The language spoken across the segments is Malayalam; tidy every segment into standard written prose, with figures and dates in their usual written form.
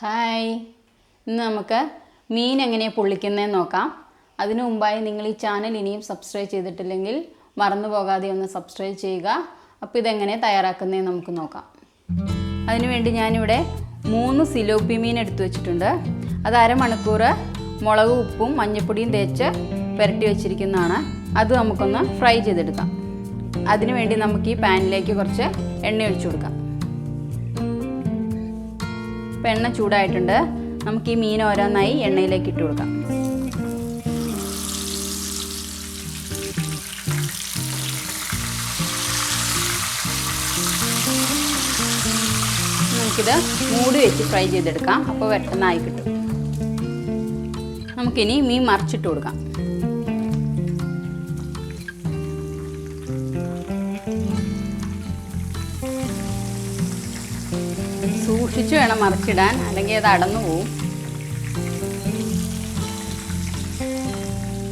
ഹായ്, ഇന്ന് നമുക്ക് മീൻ എങ്ങനെ പൊള്ളിക്കുന്നതെന്ന് നോക്കാം. അതിനു മുമ്പായി നിങ്ങൾ ഈ ചാനൽ ഇനിയും സബ്സ്ക്രൈബ് ചെയ്തിട്ടില്ലെങ്കിൽ മറന്നു പോകാതെ ഒന്ന് സബ്സ്ക്രൈബ് ചെയ്യുക. അപ്പോൾ ഇതെങ്ങനെ തയ്യാറാക്കുന്നതെന്ന് നമുക്ക് നോക്കാം. അതിനുവേണ്ടി ഞാനിവിടെ 3 സിലോപ്പി മീൻ എടുത്തു വെച്ചിട്ടുണ്ട്. അത് അരമണിക്കൂർ മുളക് ഉപ്പും മഞ്ഞൾപ്പൊടിയും തേച്ച് പുരട്ടി വെച്ചിരിക്കുന്നതാണ്. അത് നമുക്കൊന്ന് ഫ്രൈ ചെയ്തെടുക്കാം. അതിനുവേണ്ടി നമുക്ക് ഈ പാനിലേക്ക് കുറച്ച് എണ്ണ ഒഴിച്ചു കൊടുക്കാം. ഇപ്പോൾ എണ്ണ ചൂടായിട്ടുണ്ട്. നമുക്ക് ഈ മീൻ ഓരോന്നായി എണ്ണയിലേക്ക് ഇട്ട് കൊടുക്കാം. നമുക്കിത് മൂടി വെച്ച് ഫ്രൈ ചെയ്തെടുക്കാം. അപ്പോൾ പെട്ടെന്നായി കിട്ടും. നമുക്കിനി മീൻ മറിച്ചിട്ട് കൊടുക്കാം. സൂക്ഷിച്ച് വേണം മറിച്ചിടാൻ, അല്ലെങ്കിൽ അത് അടന്നു പോവും.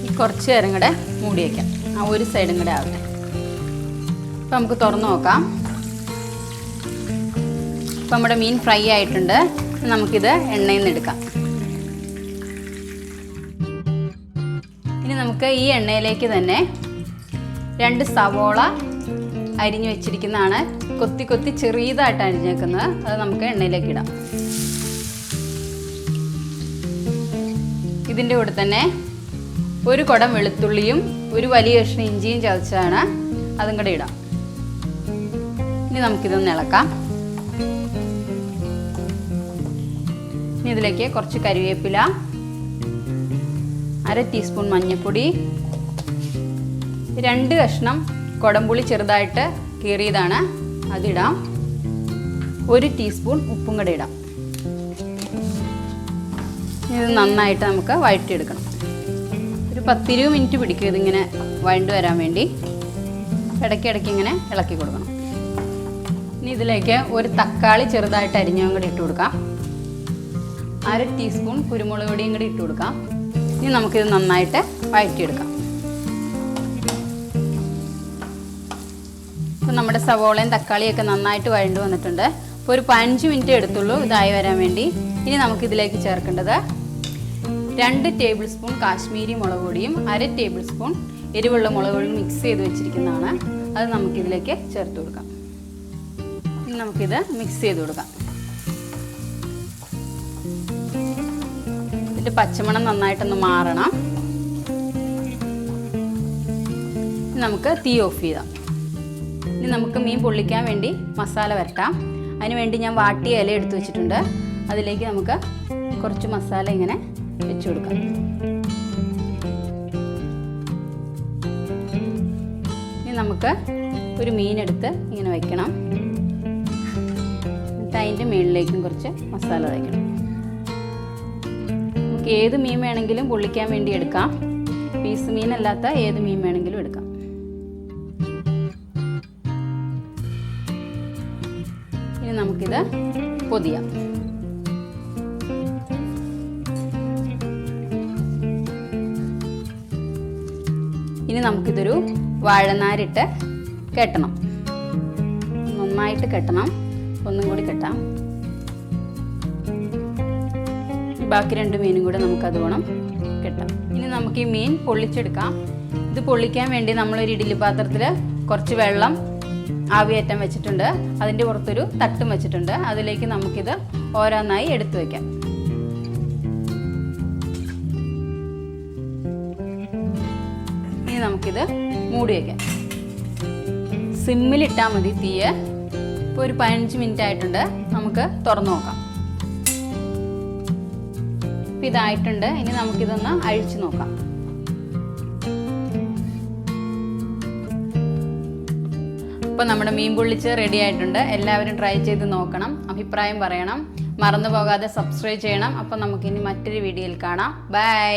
ഈ കുറച്ച് നേരം കൂടെ മൂടി വയ്ക്കാം. ആ ഒരു സൈഡും കൂടെ ആവട്ടെ. അപ്പം നമുക്ക് തുറന്ന് നോക്കാം. ഇപ്പം നമ്മുടെ മീൻ ഫ്രൈ ആയിട്ടുണ്ട്. നമുക്കിത് എണ്ണയിൽ നിന്ന് എടുക്കാം. ഇനി നമുക്ക് ഈ എണ്ണയിലേക്ക് തന്നെ 2 സവോള അരിഞ്ഞു വെച്ചിരിക്കുന്നതാണ്. കൊത്തി കൊത്തി ചെറിയതായിട്ട് അരിഞ്ഞേക്കുന്നത്. അത് നമുക്ക് എണ്ണയിലേക്ക് ഇടാം. ഇതിൻ്റെ കൂടെ തന്നെ 1 കുടം വെളുത്തുള്ളിയും 1 വലിയ കഷ്ണം ഇഞ്ചിയും ചതച്ചതാണ്. അതും കൂടെ ഇടാം. ഇനി നമുക്കിതൊന്ന് ഇളക്കാം. ഇനി ഇതിലേക്ക് കുറച്ച് കരിവേപ്പില, 1/2 ടീസ്പൂൺ മഞ്ഞൾപ്പൊടി, 2 കഷ്ണം കുടംപുളി ചെറുതായിട്ട് കീറിയതാണ്, അതിടാം. 1 ടീസ്പൂൺ ഉപ്പും കൂടെ ഇടാം. ഇത് നന്നായിട്ട് നമുക്ക് വഴറ്റിയെടുക്കണം. ഒരു 10-20 മിനിറ്റ് പിടിക്കും ഇതിങ്ങനെ വഴണ്ട് വരാൻ വേണ്ടി. ഇടയ്ക്കിടയ്ക്ക് ഇങ്ങനെ ഇളക്കി കൊടുക്കണം. ഇനി ഇതിലേക്ക് 1 തക്കാളി ചെറുതായിട്ട് അരിഞ്ഞതും കൂടി ഇട്ട് കൊടുക്കാം. 1/2 ടീസ്പൂൺ കുരുമുളക് പൊടിയും കൂടി ഇട്ട് കൊടുക്കാം. ഇനി നമുക്കിത് നന്നായിട്ട് വഴറ്റിയെടുക്കാം. അപ്പോൾ നമ്മുടെ സവോളയും തക്കാളിയൊക്കെ നന്നായിട്ട് വഴണ്ട് വന്നിട്ടുണ്ട്. അപ്പോൾ ഒരു 15 മിനിറ്റ് എടുത്തുള്ളൂ ഇതായി വരാൻ വേണ്ടി. ഇനി നമുക്കിതിലേക്ക് ചേർക്കേണ്ടത് 2 ടേബിൾ സ്പൂൺ കാശ്മീരി മുളക് പൊടിയും 1/2 ടേബിൾ സ്പൂൺ എരിവുള്ള മുളക് പൊടിയും മിക്സ് ചെയ്ത് വെച്ചിരിക്കുന്നതാണ്. അത് നമുക്കിതിലേക്ക് ചേർത്ത് കൊടുക്കാം. ഇനി നമുക്കിത് മിക്സ് ചെയ്ത് കൊടുക്കാം. ഇതിൻ്റെ പച്ചമണം നന്നായിട്ടൊന്ന് മാറണം. നമുക്ക് തീ ഓഫ് ചെയ്യാം. ഇനി നമുക്ക് മീൻ പൊള്ളിക്കാൻ വേണ്ടി മസാല വരട്ടാം. അതിനുവേണ്ടി ഞാൻ വാട്ടിയ ഇല എടുത്ത് വെച്ചിട്ടുണ്ട്. അതിലേക്ക് നമുക്ക് കുറച്ച് മസാല ഇങ്ങനെ വെച്ച് കൊടുക്കാം. ഇനി നമുക്ക് ഒരു മീനെടുത്ത് ഇങ്ങനെ വയ്ക്കണം. എന്നിട്ട് അതിൻ്റെ മുകളിലേക്കും കുറച്ച് മസാല വയ്ക്കണം. നമുക്ക് ഏത് മീൻ വേണമെങ്കിലും പൊള്ളിക്കാൻ വേണ്ടി എടുക്കാം. പീസ് മീനല്ലാത്ത ഏത് മീൻ വേണമെങ്കിലും എടുക്കാം. നമുക്കിത് പൊതിയാം. ഇനി നമുക്കിതൊരു വാഴനാരിട്ട് കെട്ടണം. നന്നായിട്ട് കെട്ടണം. ഒന്നും കൂടി കെട്ടാം. ബാക്കി 2 മീനും കൂടെ നമുക്കത് വേണം കെട്ടാം. ഇനി നമുക്ക് ഈ മീൻ പൊള്ളിച്ചെടുക്കാം. ഇത് പൊള്ളിക്കാൻ വേണ്ടി നമ്മളൊരു ഇഡ്ഡലി പാത്രത്തിൽ കുറച്ച് വെള്ളം ആവിയേറ്റാൻ വെച്ചിട്ടുണ്ട്. അതിൻ്റെ പുറത്തൊരു തട്ടും വെച്ചിട്ടുണ്ട്. അതിലേക്ക് നമുക്കിത് ഓരോന്നായി എടുത്തു വയ്ക്കാം. ഇനി നമുക്കിത് മൂടി വയ്ക്കാം. സിമ്മിലിട്ടാൽ മതി തീയ്. ഇപ്പോൾ ഒരു 15 മിനിറ്റ് ആയിട്ടുണ്ട്. നമുക്ക് തുറന്നു നോക്കാം. ഇപ്പം ഇതായിട്ടുണ്ട്. ഇനി നമുക്കിതൊന്ന് അഴിച്ചു നോക്കാം. ഇപ്പോൾ നമ്മുടെ മീൻ പൊള്ളിച്ച് റെഡി ആയിട്ടുണ്ട്. എല്ലാവരും ട്രൈ ചെയ്ത് നോക്കണം. അഭിപ്രായം പറയണം. മറന്നു പോകാതെ സബ്സ്ക്രൈബ് ചെയ്യണം. അപ്പോൾ നമുക്കിനി മറ്റൊരു വീഡിയോയിൽ കാണാം. ബൈ.